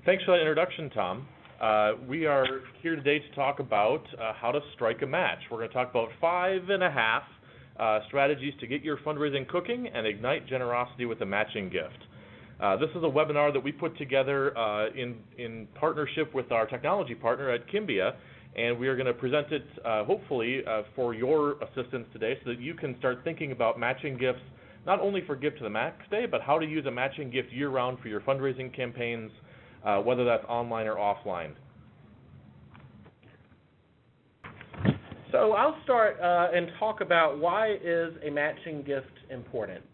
Thanks for that introduction, Tom. We are here today to talk about how to strike a match. We're going to talk about 5.5 strategies to get your fundraising cooking and ignite generosity with a matching gift. This is a webinar that we put together in partnership with our technology partner at Kimbia, and we are going to present it hopefully for your assistance today so that you can start thinking about matching gifts not only for Give to the Max Day, but how to use a matching gift year-round for your fundraising campaigns, whether that's online or offline. So I'll start and talk about why is a matching gift important.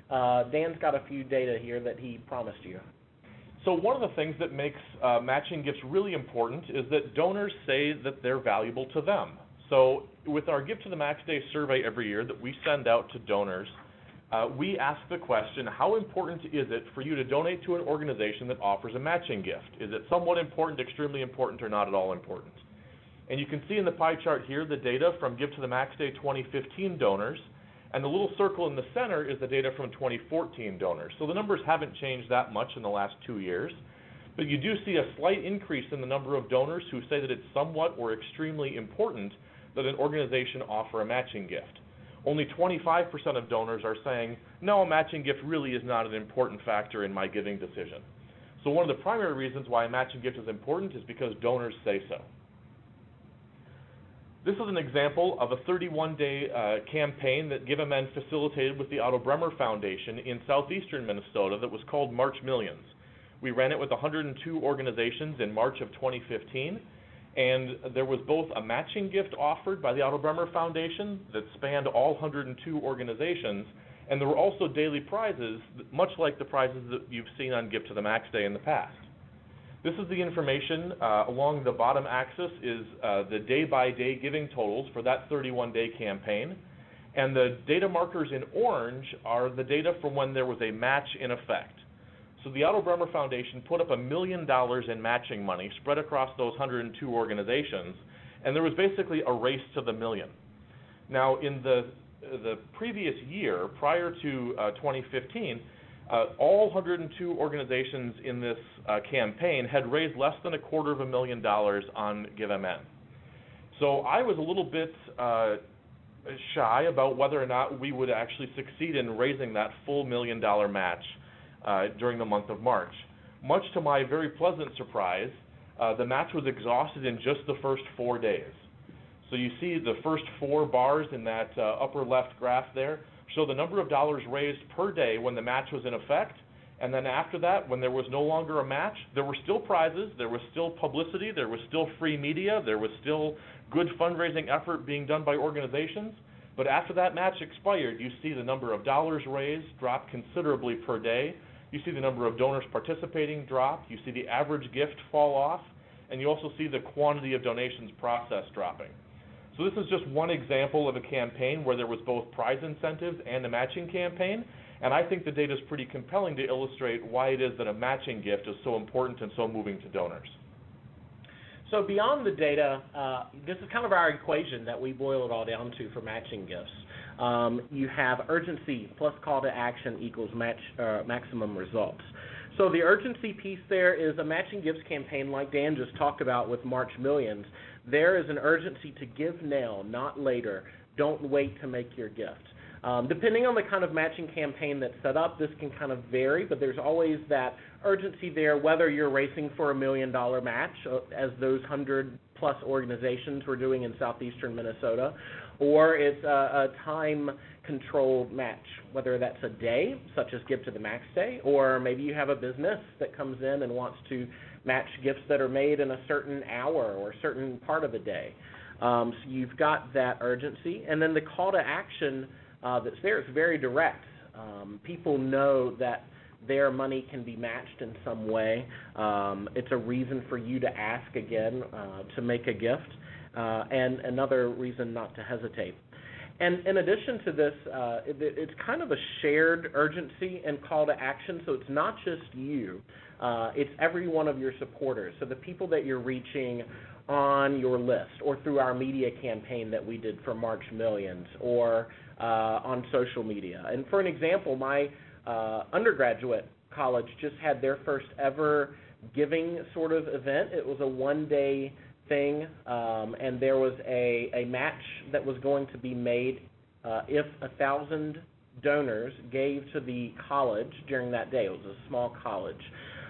Dan's got a few data here that he promised you. So one of the things that makes matching gifts really important is that donors say that they're valuable to them. So with our Give to the Max Day survey every year that we send out to donors, we ask the question, how important is it for you to donate to an organization that offers a matching gift? Is it somewhat important, extremely important, or not at all important? And you can see in the pie chart here the data from Give to the Max Day 2015 donors, and the little circle in the center is the data from 2014 donors. So the numbers haven't changed that much in the last 2 years, but you do see a slight increase in the number of donors who say that it's somewhat or extremely important that an organization offer a matching gift. Only 25% of donors are saying, no, a matching gift really is not an important factor in my giving decision. So one of the primary reasons why a matching gift is important is because donors say so. This is an example of a 31-day campaign that GiveMN facilitated with the Otto Bremer Foundation in southeastern Minnesota that was called March Millions. We ran it with 102 organizations in March of 2015. And there was both a matching gift offered by the Otto Bremer Foundation that spanned all 102 organizations, and there were also daily prizes, much like the prizes that you've seen on Give to the Max Day in the past. This is the information. Along the bottom axis is the day-by-day giving totals for that 31-day campaign, and the data markers in orange are the data from when there was a match in effect. So the Otto Bremer Foundation put up $1 million in matching money spread across those 102 organizations, and there was basically a race to the million. Now, in the previous year, prior to 2015, all 102 organizations in this campaign had raised less than $250,000 on GiveMN. So I was a little bit shy about whether or not we would actually succeed in raising that full $1 million match during the month of March. Much to my very pleasant surprise, the match was exhausted in just the first 4 days. So you see the first 4 bars in that upper left graph there show the number of dollars raised per day when the match was in effect, and then after that, when there was no longer a match, there were still prizes, there was still publicity, there was still free media, there was still good fundraising effort being done by organizations. But after that match expired, you see the number of dollars raised drop considerably per day. You see the number of donors participating drop. You see the average gift fall off. And you also see the quantity of donations processed dropping. So this is just one example of a campaign where there was both prize incentives and a matching campaign. And I think the data is pretty compelling to illustrate why it is that a matching gift is so important and so moving to donors. So beyond the data, this is kind of our equation that we boil it all down to for matching gifts. You have urgency plus call to action equals maximum results. So the urgency piece there is a matching gifts campaign like Dan just talked about with March Millions. There is an urgency to give now, not later. Don't wait to make your gift. Depending on the kind of matching campaign that's set up, this can kind of vary, but there's always that urgency there, whether you're racing for $1 million match, as those 100-plus organizations were doing in southeastern Minnesota, or it's a time-controlled match, whether that's a day, such as Give to the Max Day, or maybe you have a business that comes in and wants to match gifts that are made in a certain hour or a certain part of the day. So you've got that urgency, and then the call to action that's there is very direct. People know that their money can be matched in some way. It's a reason for you to ask again to make a gift, and another reason not to hesitate. And in addition to this, it's kind of a shared urgency and call to action, so it's not just you. It's every one of your supporters. So the people that you're reaching on your list or through our media campaign that we did for March Millions or on social media. And for an example, my undergraduate College just had their first ever giving sort of event. It was a one-day thing, and there was a match that was going to be made if 1,000 donors gave to the college during that day. It was a small college.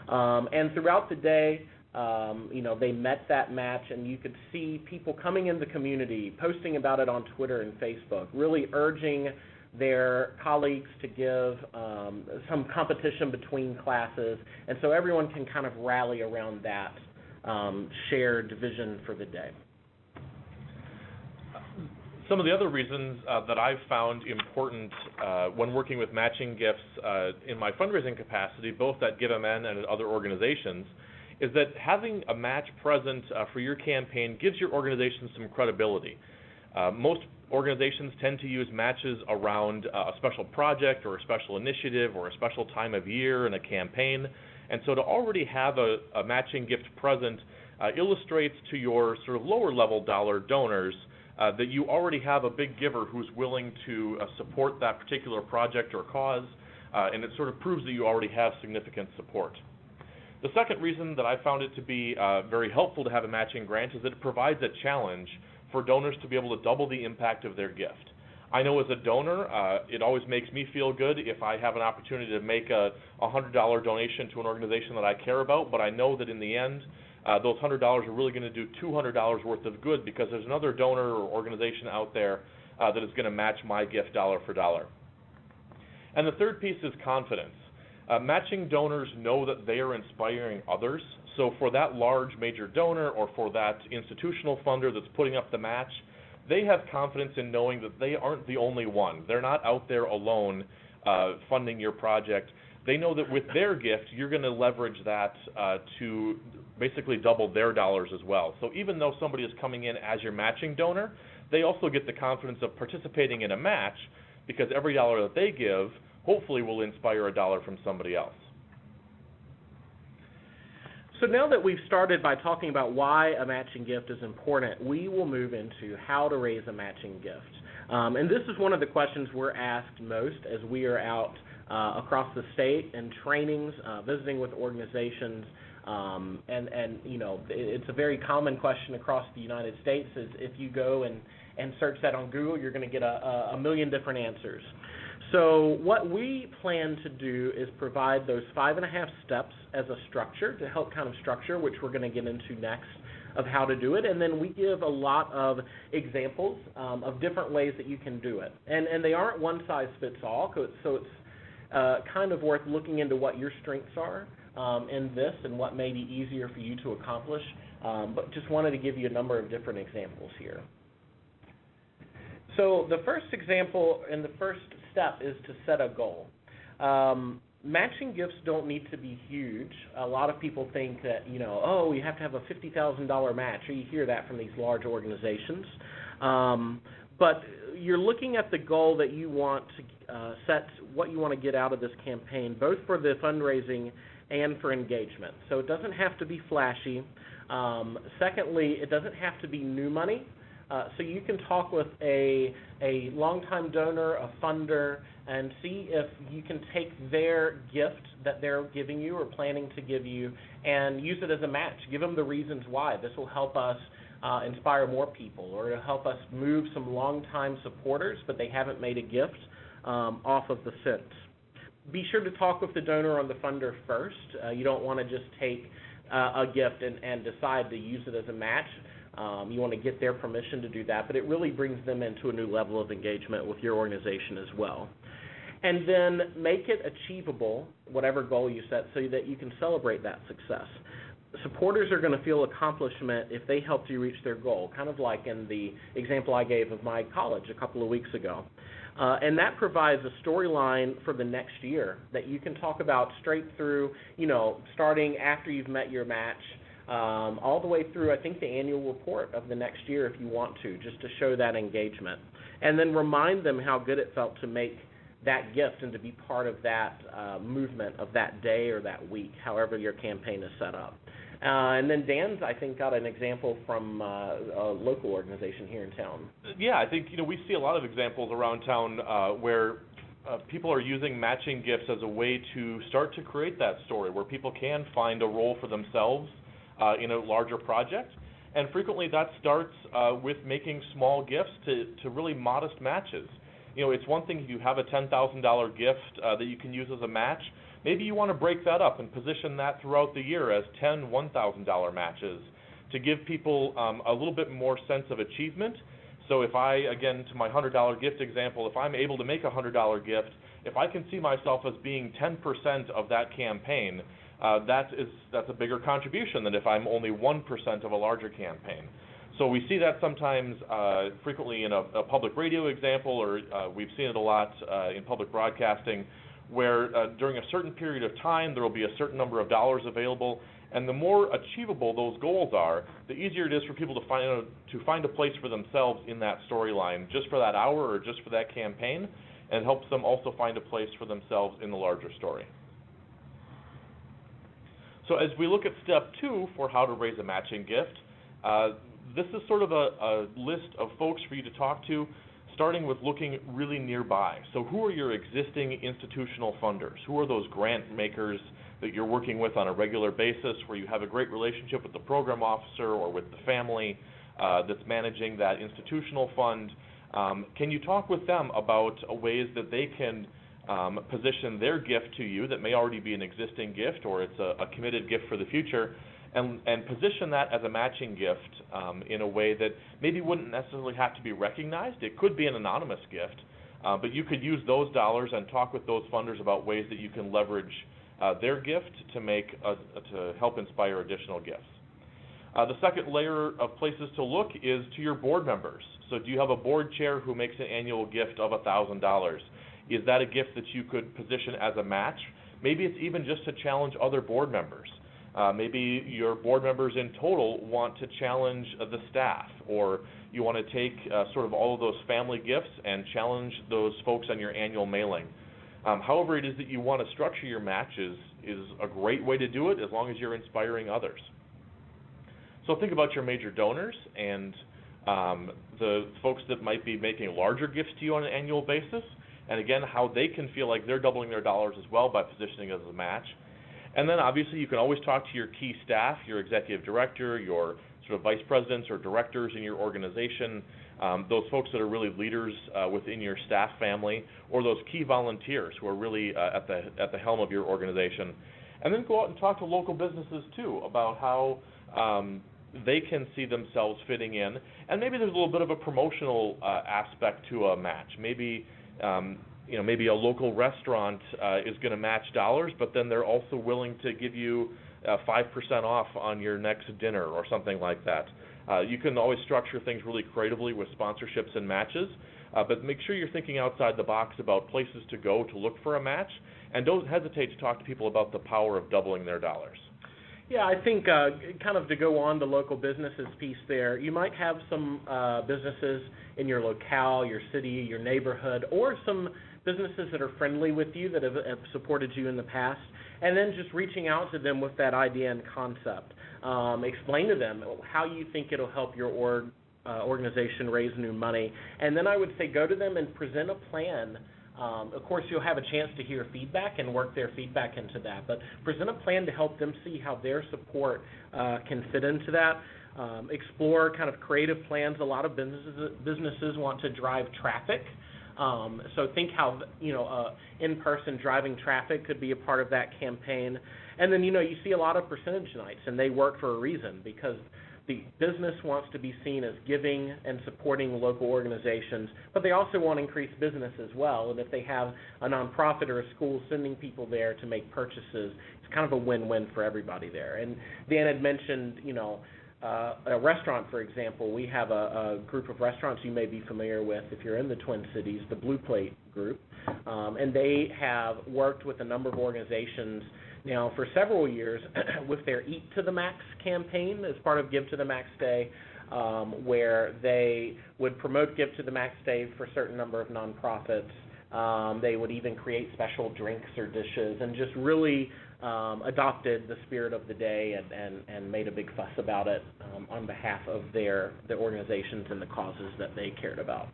And throughout the day, they met that match, and you could see people coming in the community, posting about it on Twitter and Facebook, really urging their colleagues to give some competition between classes, and so everyone can kind of rally around that shared vision for the day. Some of the other reasons that I've found important when working with matching gifts in my fundraising capacity, both at GiveMN and at other organizations, is that having a match present for your campaign gives your organization some credibility. Most organizations tend to use matches around a special project or a special initiative or a special time of year in a campaign, and so to already have a matching gift present illustrates to your sort of lower level dollar donors that you already have a big giver who's willing to support that particular project or cause, and it sort of proves that you already have significant support. The second reason that I found it to be very helpful to have a matching grant is that it provides a challenge for donors to be able to double the impact of their gift. I know as a donor, it always makes me feel good if I have an opportunity to make a $100 donation to an organization that I care about, but I know that in the end, those $100 are really going to do $200 worth of good because there's another donor or organization out there that is going to match my gift dollar for dollar. And the third piece is confidence. Matching donors know that they are inspiring others, so for that large major donor or for that institutional funder that's putting up the match, they have confidence in knowing that they aren't the only one. They're not out there alone funding your project. They know that with their gift, you're going to leverage that to basically double their dollars as well. So even though somebody is coming in as your matching donor, they also get the confidence of participating in a match because every dollar that they give hopefully will inspire a dollar from somebody else. So now that we've started by talking about why a matching gift is important, we will move into how to raise a matching gift. And this is one of the questions we're asked most as we are out across the state in trainings, visiting with organizations, and it's a very common question across the United States. Is if you go and search that on Google, you're going to get a million different answers. So what we plan to do is provide those 5.5 steps as a structure to help kind of structure, which we're going to get into next, of how to do it. And then we give a lot of examples of different ways that you can do it. And they aren't one size fits all, so it's kind of worth looking into what your strengths are in this and what may be easier for you to accomplish. But just wanted to give you a number of different examples here. So the first example and the first step is to set a goal. Matching gifts don't need to be huge. A lot of people think that, you have to have a $50,000 match, or you hear that from these large organizations. But you're looking at the goal that you want to set, what you want to get out of this campaign, both for the fundraising and for engagement. So it doesn't have to be flashy. Secondly, it doesn't have to be new money. So you can talk with a longtime donor, a funder, and see if you can take their gift that they're giving you or planning to give you and use it as a match. Give them the reasons why. This will help us inspire more people, or to help us move some longtime supporters, but they haven't made a gift, off of the fence. Be sure to talk with the donor or the funder first. You don't want to just take a gift and decide to use it as a match. You want to get their permission to do that, but it really brings them into a new level of engagement with your organization as well. And then make it achievable, whatever goal you set, so that you can celebrate that success. Supporters are going to feel accomplishment if they helped you reach their goal, kind of like in the example I gave of my college a couple of weeks ago. And that provides a storyline for the next year that you can talk about straight through, starting after you've met your match, all the way through, I think, the annual report of the next year if you want to, just to show that engagement. And then remind them how good it felt to make that gift and to be part of that movement of that day or that week, however your campaign is set up. And then Dan's, I think, got an example from a local organization here in town. Yeah, I think we see a lot of examples around town where people are using matching gifts as a way to start to create that story where people can find a role for themselves in a larger project. And frequently that starts with making small gifts to really modest matches. It's one thing if you have a $10,000 gift that you can use as a match. Maybe you want to break that up and position that throughout the year as 10 $1,000 matches to give people a little bit more sense of achievement. So if I, again, to my $100 gift example, if I'm able to make a $100 gift, if I can see myself as being 10% of that campaign, that's a bigger contribution than if I'm only 1% of a larger campaign. So we see that sometimes frequently in a public radio example, or we've seen it a lot in public broadcasting, where during a certain period of time there will be a certain number of dollars available, and the more achievable those goals are, the easier it is for people to find a place for themselves in that storyline, just for that hour or just for that campaign, and helps them also find a place for themselves in the larger story. So as we look at step 2 for how to raise a matching gift, this is sort of a list of folks for you to talk to, starting with looking really nearby. So who are your existing institutional funders? Who are those grant makers that you're working with on a regular basis, where you have a great relationship with the program officer or with the family that's managing that institutional fund? Can you talk with them about ways that they can position their gift to you that may already be an existing gift, or it's a committed gift for the future, and position that as a matching gift in a way that maybe wouldn't necessarily have to be recognized? It could be an anonymous gift, but you could use those dollars and talk with those funders about ways that you can leverage their gift to help inspire additional gifts. The second layer of places to look is to your board members. So do you have a board chair who makes an annual gift of $1,000? Is that a gift that you could position as a match? Maybe it's even just to challenge other board members. Maybe your board members in total want to challenge the staff, or you want to take sort of all of those family gifts and challenge those folks on your annual mailing. However it is that you want to structure your matches is a great way to do it, as long as you're inspiring others. So think about your major donors and the folks that might be making larger gifts to you on an annual basis, and again, how they can feel like they're doubling their dollars as well by positioning it as a match. And then obviously you can always talk to your key staff, your executive director, your sort of vice presidents or directors in your organization, those folks that are really leaders within your staff family, or those key volunteers who are really at the helm of your organization. And then go out and talk to local businesses too about how they can see themselves fitting in. And maybe there's a little bit of a promotional aspect to a match. Maybe maybe a local restaurant is going to match dollars, but then they're also willing to give you 5% off on your next dinner or something like that. You can always structure things really creatively with sponsorships and matches, but make sure you're thinking outside the box about places to go to look for a match, and don't hesitate to talk to people about the power of doubling their dollars. Yeah, I think kind of to go on the local businesses piece there, you might have some businesses in your locale, your city, your neighborhood, or some businesses that are friendly with you that have supported you in the past, and then just reaching out to them with that idea and concept. Explain to them how you think it'll help your organization raise new money, and then I would say go to them and present a plan. Of course, you'll have a chance to hear feedback and work their feedback into that, but present a plan to help them see how their support can fit into that. Explore kind of creative plans. A lot of businesses want to drive traffic. So think how in-person driving traffic could be a part of that campaign. And then you see a lot of percentage nights, and they work for a reason, because the business wants to be seen as giving and supporting local organizations, but they also want increased business as well. And if they have a nonprofit or a school sending people there to make purchases, it's kind of a win-win for everybody there. And Dan had mentioned, a restaurant, for example. We have a group of restaurants you may be familiar with if you're in the Twin Cities, the Blue Plate Group, and they have worked with a number of organizations now for several years with their Eat to the Max campaign as part of Give to the Max Day, where they would promote Give to the Max Day for a certain number of nonprofits. They would even create special drinks or dishes, and just really adopted the spirit of the day and made a big fuss about it on behalf of the organizations and the causes that they cared about.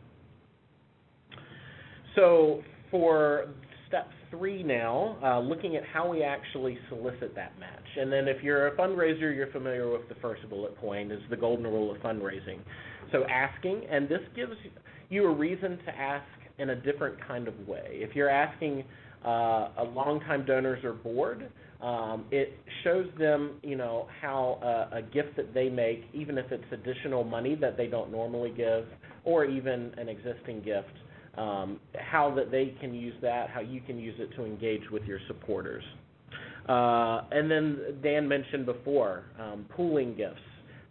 So for step 3 now, looking at how we actually solicit that match. And then if you're a fundraiser, you're familiar with the first bullet point, is the golden rule of fundraising. So asking, and this gives you a reason to ask in a different kind of way. If you're asking a longtime donors or board, it shows them, how a gift that they make, even if it's additional money that they don't normally give, or even an existing gift, how that they can use that, how you can use it to engage with your supporters. And then Dan mentioned before, pooling gifts.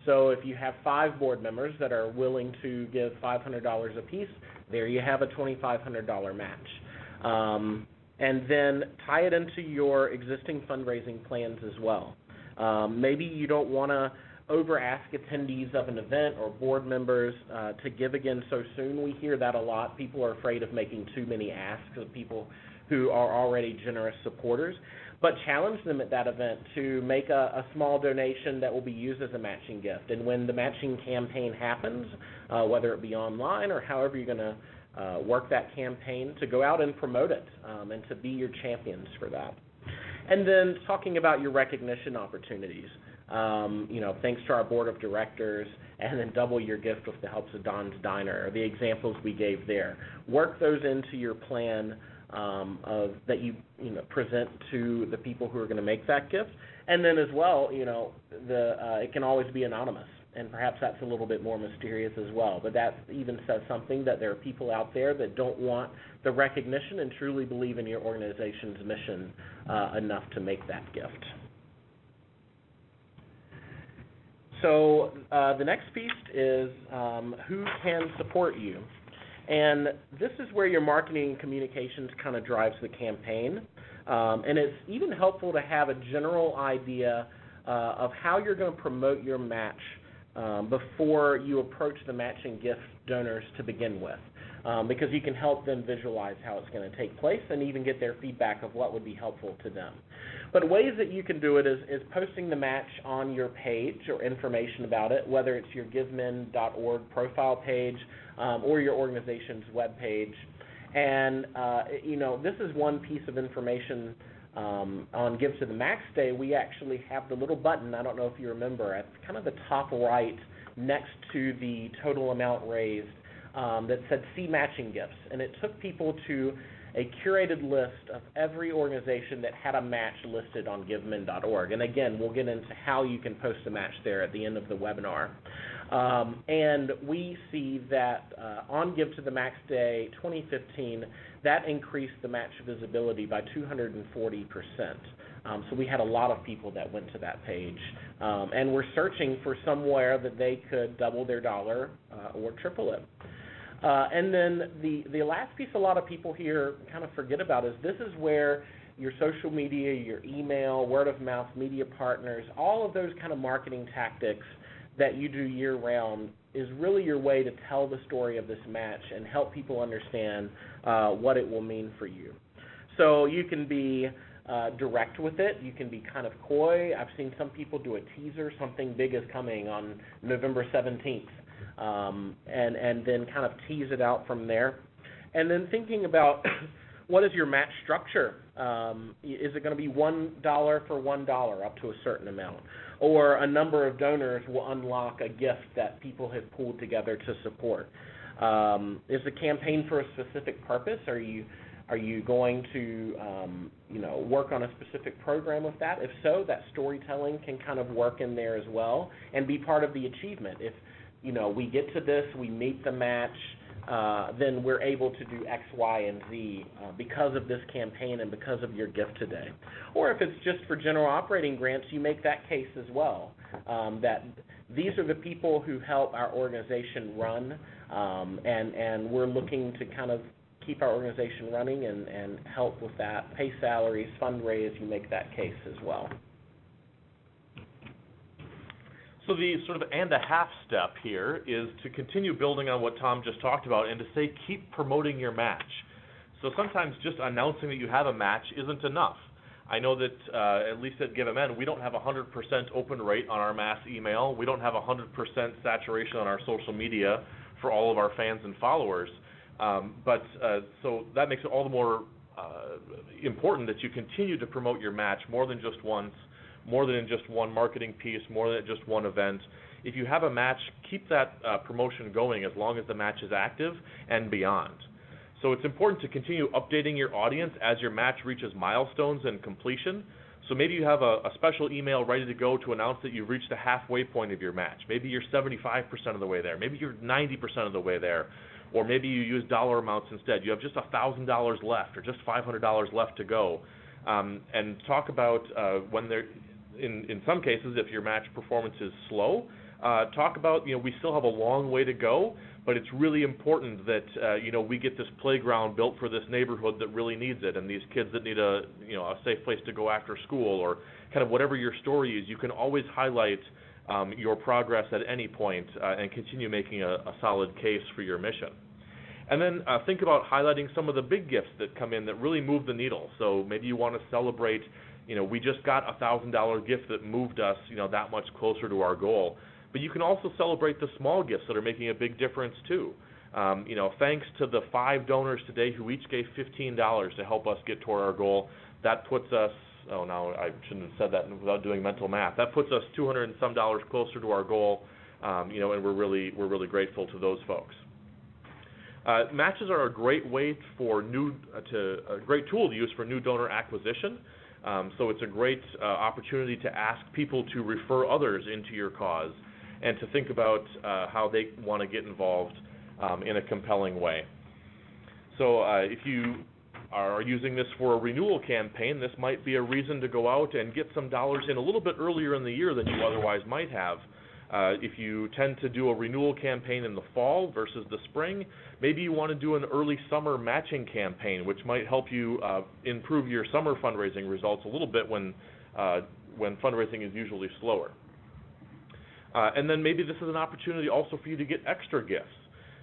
So if you have 5 board members that are willing to give $500 apiece, there you have a $2,500 match. And then tie it into your existing fundraising plans as well. Maybe you don't want to over-ask attendees of an event or board members to give again so soon. We hear that a lot. People are afraid of making too many asks of people who are already generous supporters. But challenge them at that event to make a small donation that will be used as a matching gift. And when the matching campaign happens, whether it be online or however you're going to work that campaign, to go out and promote it and to be your champions for that. And then talking about your recognition opportunities. Thanks to our board of directors, and then double your gift with the helps of Don's Diner, the examples we gave there. Work those into your plan that you present to the people who are going to make that gift. And then as well, it can always be anonymous, and perhaps that's a little bit more mysterious as well. But that even says something, that there are people out there that don't want the recognition and truly believe in your organization's mission enough to make that gift. So the next piece is who can support you. And this is where your marketing and communications kind of drives the campaign. And it's even helpful to have a general idea of how you're going to promote your match before you approach the matching gift donors to begin with. Because you can help them visualize how it's going to take place and even get their feedback of what would be helpful to them. But ways that you can do it is posting the match on your page or information about it, whether it's your GiveMN.org profile page or your organization's web page. And, this is one piece of information on Give to the Max Day. We actually have the little button, I don't know if you remember, at kind of the top right next to the total amount raised that said See Matching Gifts. And it took people to a curated list of every organization that had a match listed on GiveMN.org. And again, we'll get into how you can post a match there at the end of the webinar. And we see that on Give to the Max Day 2015, that increased the match visibility by 240%. So we had a lot of people that went to that page and were searching for somewhere that they could double their dollar or triple it. And then the last piece a lot of people here kind of forget about is this is where your social media, your email, word of mouth, media partners, all of those kind of marketing tactics that you do year-round is really your way to tell the story of this match and help people understand what it will mean for you. So you can be direct with it. You can be kind of coy. I've seen some people do a teaser, something big is coming on November 17th, and then kind of tease it out from there. And then thinking about what is your match structure? Is it going to be $1 for $1 up to a certain amount? Or a number of donors will unlock a gift that people have pulled together to support? Is the campaign for a specific purpose? Are you going to work on a specific program with that? If so, that storytelling can kind of work in there as well and be part of the achievement. If we get to this, we meet the match, then we're able to do X, Y, and Z because of this campaign and because of your gift today. Or if it's just for general operating grants, you make that case as well, that these are the people who help our organization run, and we're looking to kind of keep our organization running and help with that, pay salaries, fundraise, you make that case as well. So the sort of and a half step here is to continue building on what Tom just talked about and to say keep promoting your match. So sometimes just announcing that you have a match isn't enough. I know that at least at GiveMN, we don't have 100% open rate on our mass email. We don't have 100% saturation on our social media for all of our fans and followers. So that makes it all the more important that you continue to promote your match more than just once, more than in just one marketing piece, more than just one event. If you have a match, keep that promotion going as long as the match is active and beyond. So it's important to continue updating your audience as your match reaches milestones and completion. So maybe you have a special email ready to go to announce that you've reached the halfway point of your match. Maybe you're 75% of the way there. Maybe you're 90% of the way there. Or maybe you use dollar amounts instead. You have just $1,000 left or just $500 left to go. And talk about when there, in some cases, if your match performance is slow, talk about, we still have a long way to go, but it's really important that, we get this playground built for this neighborhood that really needs it, and these kids that need a safe place to go after school, or kind of whatever your story is. You can always highlight your progress at any point and continue making a solid case for your mission. And then think about highlighting some of the big gifts that come in that really move the needle. So maybe you want to celebrate, we just got a $1,000 gift that moved us, that much closer to our goal. But you can also celebrate the small gifts that are making a big difference too. Thanks to the 5 donors today who each gave $15 to help us get toward our goal. That puts us, now I shouldn't have said that without doing mental math. That puts us $200 and some closer to our goal, and we're really grateful to those folks. Matches are a great way for a great tool to use for new donor acquisition. So it's a great opportunity to ask people to refer others into your cause and to think about how they want to get involved in a compelling way. So if you are using this for a renewal campaign, this might be a reason to go out and get some dollars in a little bit earlier in the year than you otherwise might have. If you tend to do a renewal campaign in the fall versus the spring, maybe you want to do an early summer matching campaign, which might help you improve your summer fundraising results a little bit when fundraising is usually slower. And then maybe this is an opportunity also for you to get extra gifts.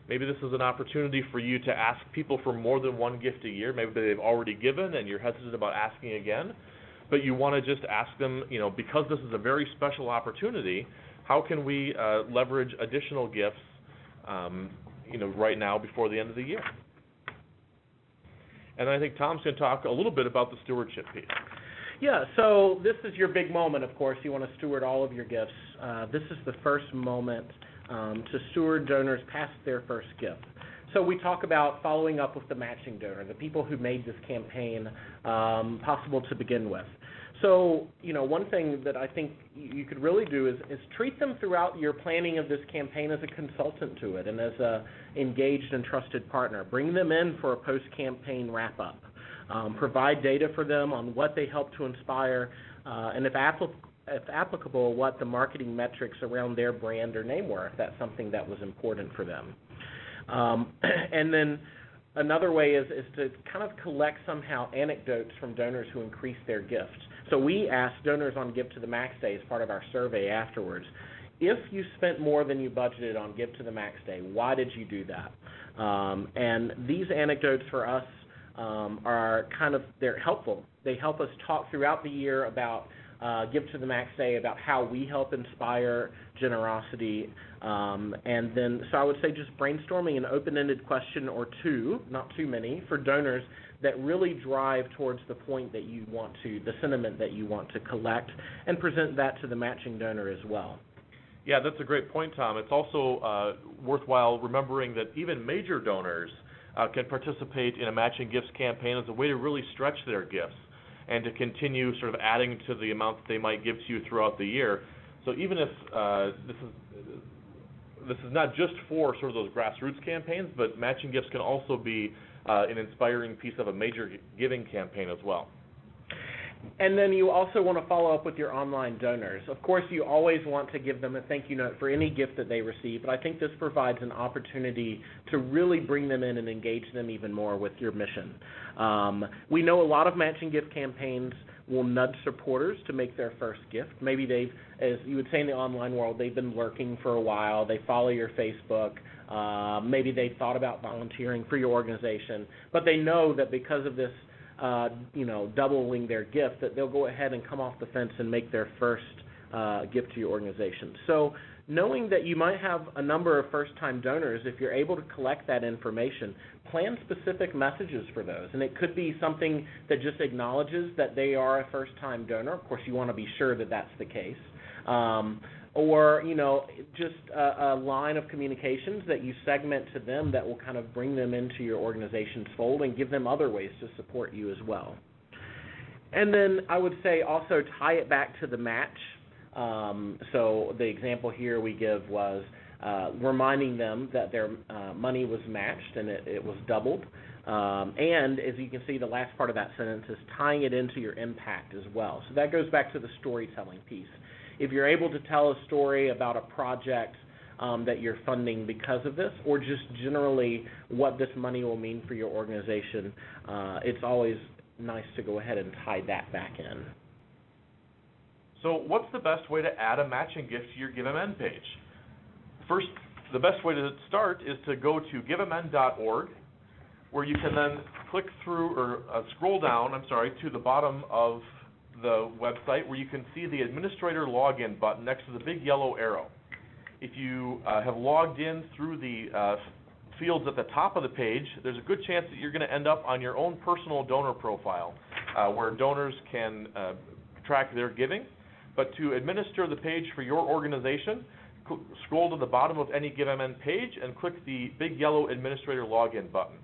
Maybe this is an opportunity for you to ask people for more than one gift a year. Maybe they've already given and you're hesitant about asking again, but you want to just ask them, because this is a very special opportunity, how can we leverage additional gifts, right now before the end of the year? And I think Tom's going to talk a little bit about the stewardship piece. Yeah, so this is your big moment, of course. You want to steward all of your gifts. This is the first moment to steward donors past their first gift. So we talk about following up with the matching donor, the people who made this campaign possible to begin with. So, one thing that I think you could really do is treat them throughout your planning of this campaign as a consultant to it and as a engaged and trusted partner. Bring them in for a post-campaign wrap-up. Provide data for them on what they help to inspire, and if applicable, what the marketing metrics around their brand or name were, if that's something that was important for them. And then another way is to kind of collect somehow anecdotes from donors who increased their gifts. So we asked donors on Give to the Max Day as part of our survey afterwards, if you spent more than you budgeted on Give to the Max Day, why did you do that? And these anecdotes for us are they're helpful. They help us talk throughout the year about Give to the Max Day, about how we help inspire generosity. And then, so I would say just brainstorming an open-ended question or two, not too many, for donors that really drive towards the point that you want to, the sentiment that you want to collect, and present that to the matching donor as well. Yeah, that's a great point, Tom. It's also worthwhile remembering that even major donors can participate in a matching gifts campaign as a way to really stretch their gifts and to continue sort of adding to the amount that they might give to you throughout the year. So even if this is not just for sort of those grassroots campaigns, but matching gifts can also be an inspiring piece of a major giving campaign as well. And then you also want to follow up with your online donors. Of course, you always want to give them a thank you note for any gift that they receive, but I think this provides an opportunity to really bring them in and engage them even more with your mission. We know a lot of matching gift campaigns will nudge supporters to make their first gift. Maybe they've, as you would say in the online world, they've been lurking for a while, they follow your Facebook, maybe they thought about volunteering for your organization, but they know that because of this doubling their gift, that they'll go ahead and come off the fence and make their first gift to your organization. So knowing that you might have a number of first-time donors, if you're able to collect that information, plan specific messages for those. And it could be something that just acknowledges that they are a first-time donor. Of course, you want to be sure that that's the case. Or, just a line of communications that you segment to them that will kind of bring them into your organization's fold and give them other ways to support you as well. And then I would say also tie it back to the match. So the example here we give was reminding them that their money was matched and it was doubled. And as you can see, the last part of that sentence is tying it into your impact as well. So that goes back to the storytelling piece. If you're able to tell a story about a project that you're funding because of this, or just generally what this money will mean for your organization, it's always nice to go ahead and tie that back in. So what's the best way to add a matching gift to your GiveMN page? First, the best way to start is to go to GiveMN.org, where you can then click through or scroll down, to the bottom of the website where you can see the administrator login button next to the big yellow arrow. If you have logged in through the fields at the top of the page, there's a good chance that you're going to end up on your own personal donor profile where donors can track their giving. But to administer the page for your organization, scroll to the bottom of any GiveMN page and click the big yellow administrator login button.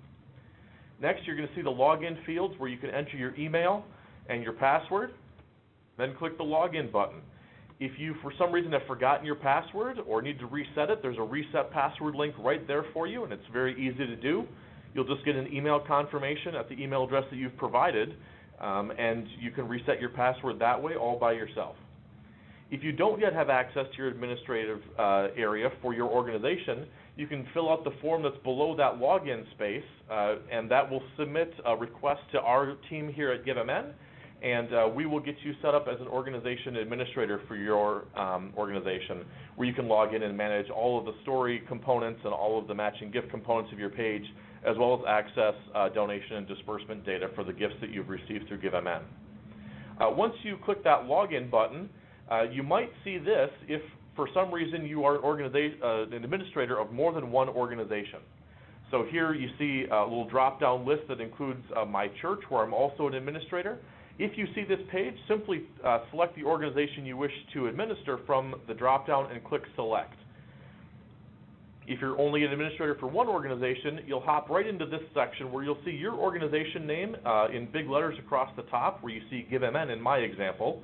Next, you're going to see the login fields where you can enter your email and your password. Then click the login button. If you, for some reason, have forgotten your password or need to reset it, there's a reset password link right there for you, and it's very easy to do. You'll just get an email confirmation at the email address that you've provided, and you can reset your password that way all by yourself. If you don't yet have access to your administrative area for your organization, you can fill out the form that's below that login space, and that will submit a request to our team here at GiveMN, and we will get you set up as an organization administrator for your organization, where you can log in and manage all of the story components and all of the matching gift components of your page, as well as access donation and disbursement data for the gifts that you've received through GiveMN. Once you click that login button, you might see this if for some reason you are an administrator of more than one organization. So here you see a little drop-down list that includes my church, where I'm also an administrator. If you see this page, simply select the organization you wish to administer from the drop-down and click Select. If you're only an administrator for one organization, you'll hop right into this section where you'll see your organization name in big letters across the top, where you see GiveMN in my example.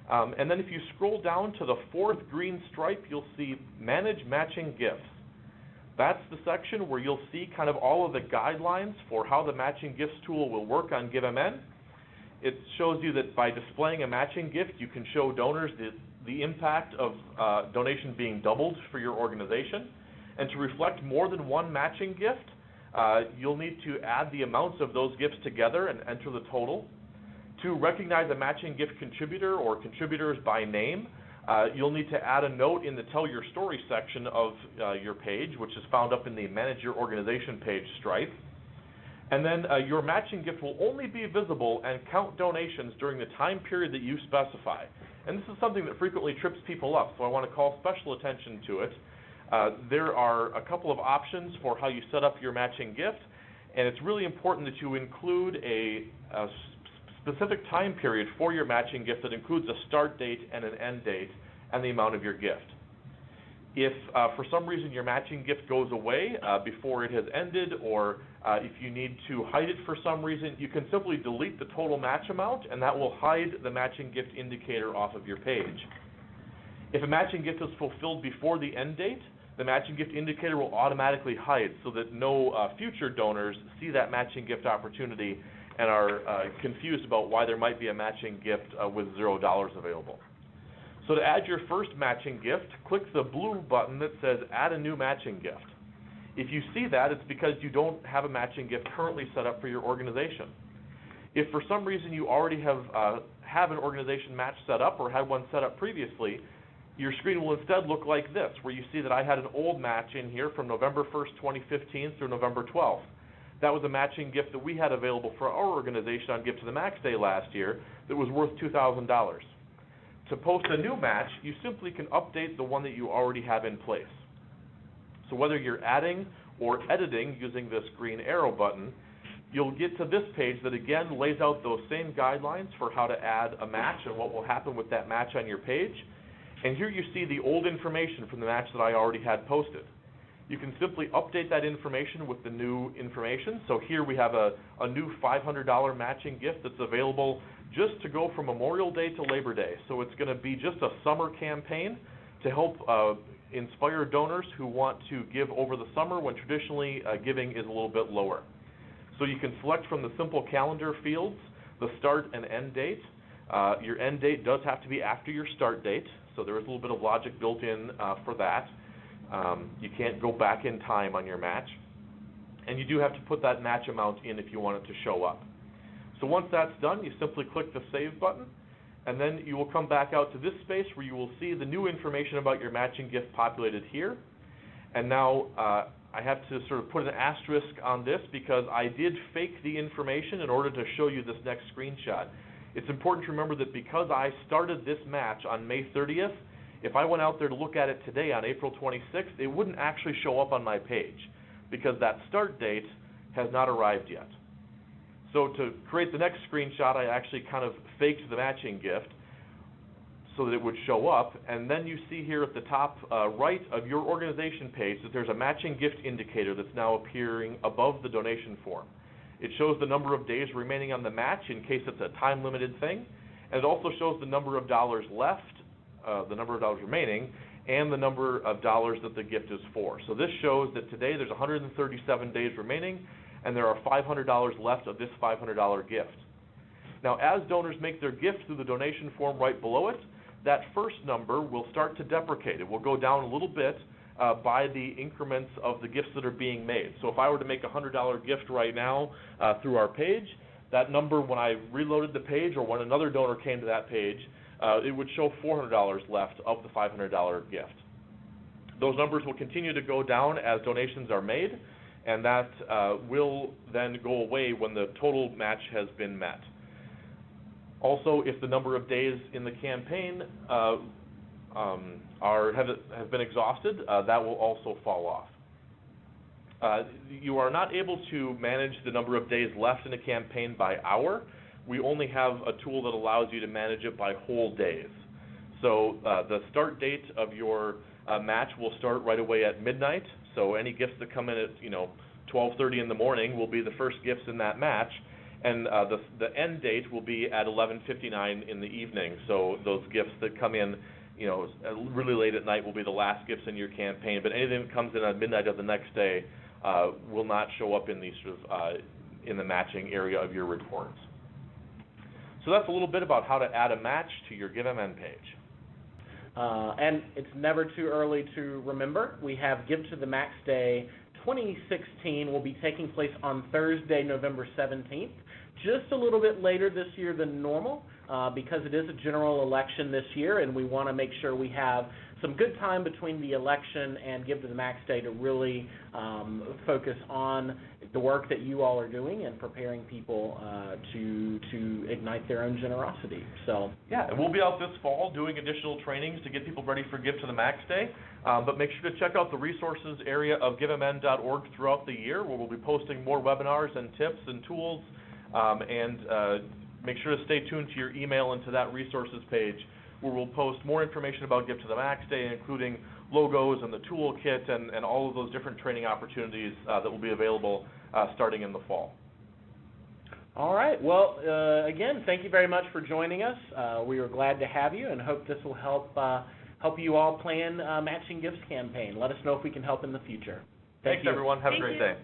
And then if you scroll down to the fourth green stripe, you'll see Manage Matching Gifts. That's the section where you'll see kind of all of the guidelines for how the matching gifts tool will work on GiveMN. It shows you that by displaying a matching gift, you can show donors the impact of donation being doubled for your organization. And to reflect more than one matching gift, you'll need to add the amounts of those gifts together and enter the total. To recognize a matching gift contributor or contributors by name, you'll need to add a note in the Tell Your Story section of your page, which is found up in the Manage Your Organization page stripe. And then your matching gift will only be visible and count donations during the time period that you specify. And this is something that frequently trips people up, so I want to call special attention to it. There are a couple of options for how you set up your matching gift, and it's really important that you include a specific time period for your matching gift that includes a start date and an end date and the amount of your gift. If for some reason your matching gift goes away before it has ended, or if you need to hide it for some reason, you can simply delete the total match amount, and that will hide the matching gift indicator off of your page. If a matching gift is fulfilled before the end date, the matching gift indicator will automatically hide so that no future donors see that matching gift opportunity and are confused about why there might be a matching gift with $0 available. So to add your first matching gift, click the blue button that says Add a New Matching Gift. If you see that, it's because you don't have a matching gift currently set up for your organization. If for some reason you already have an organization match set up or had one set up previously, your screen will instead look like this, where you see that I had an old match in here from November 1st, 2015 through November 12th. That was a matching gift that we had available for our organization on Gift to the Max Day last year that was worth $2,000. To post a new match, you simply can update the one that you already have in place. So whether you're adding or editing using this green arrow button, you'll get to this page that again lays out those same guidelines for how to add a match and what will happen with that match on your page. And here you see the old information from the match that I already had posted. You can simply update that information with the new information. So here we have a new $500 matching gift that's available just to go from Memorial Day to Labor Day. So it's going to be just a summer campaign to help inspire donors who want to give over the summer when traditionally giving is a little bit lower. So you can select from the simple calendar fields the start and end date. Your end date does have to be after your start date, so there is a little bit of logic built in for that. You can't go back in time on your match. And you do have to put that match amount in if you want it to show up. So once that's done, you simply click the Save button, and then you will come back out to this space where you will see the new information about your matching gift populated here. And now I have to sort of put an asterisk on this because I did fake the information in order to show you this next screenshot. It's important to remember that because I started this match on May 30th, if I went out there to look at it today on April 26th, it wouldn't actually show up on my page because that start date has not arrived yet. So to create the next screenshot, I actually kind of faked the matching gift so that it would show up, and then you see here at the top right of your organization page that there's a matching gift indicator that's now appearing above the donation form. It shows the number of days remaining on the match in case it's a time-limited thing, and it also shows the number of dollars left, the number of dollars remaining, and the number of dollars that the gift is for. So this shows that today there's 137 days remaining, and there are $500 left of this $500 gift. Now, as donors make their gift through the donation form right below it, that first number will start to deprecate. It will go down a little bit by the increments of the gifts that are being made. So if I were to make a $100 gift right now through our page, that number, when I reloaded the page or when another donor came to that page, it would show $400 left of the $500 gift. Those numbers will continue to go down as donations are made, and that will then go away when the total match has been met. Also, if the number of days in the campaign have been exhausted, that will also fall off. You are not able to manage the number of days left in a campaign by hour. We only have a tool that allows you to manage it by whole days. So the start date of your match will start right away at midnight. So any gifts that come in at 12:30 in the morning will be the first gifts in that match, and the end date will be at 11:59 in the evening. So those gifts that come in really late at night will be the last gifts in your campaign. But anything that comes in at midnight of the next day will not show up in the in the matching area of your reports. So that's a little bit about how to add a match to your GiveMN page. And it's never too early to remember. We have Give to the Max Day 2016 will be taking place on Thursday, November 17th, just a little bit later this year than normal because it is a general election this year, and we want to make sure we have some good time between the election and Give to the Max Day to really focus on the work that you all are doing and preparing people to ignite their own generosity. So yeah, and we'll be out this fall doing additional trainings to get people ready for Give to the Max Day. But make sure to check out the resources area of GiveMN.org throughout the year, where we'll be posting more webinars and tips and tools. Make sure to stay tuned to your email and to that resources page, where we'll post more information about Give to the Max Day, including logos and the toolkit and all of those different training opportunities that will be available starting in the fall. All right. Well, again, thank you very much for joining us. We are glad to have you and hope this will help you all plan Matching Gifts campaign. Let us know if we can help in the future. Thanks, everyone. Have a great day.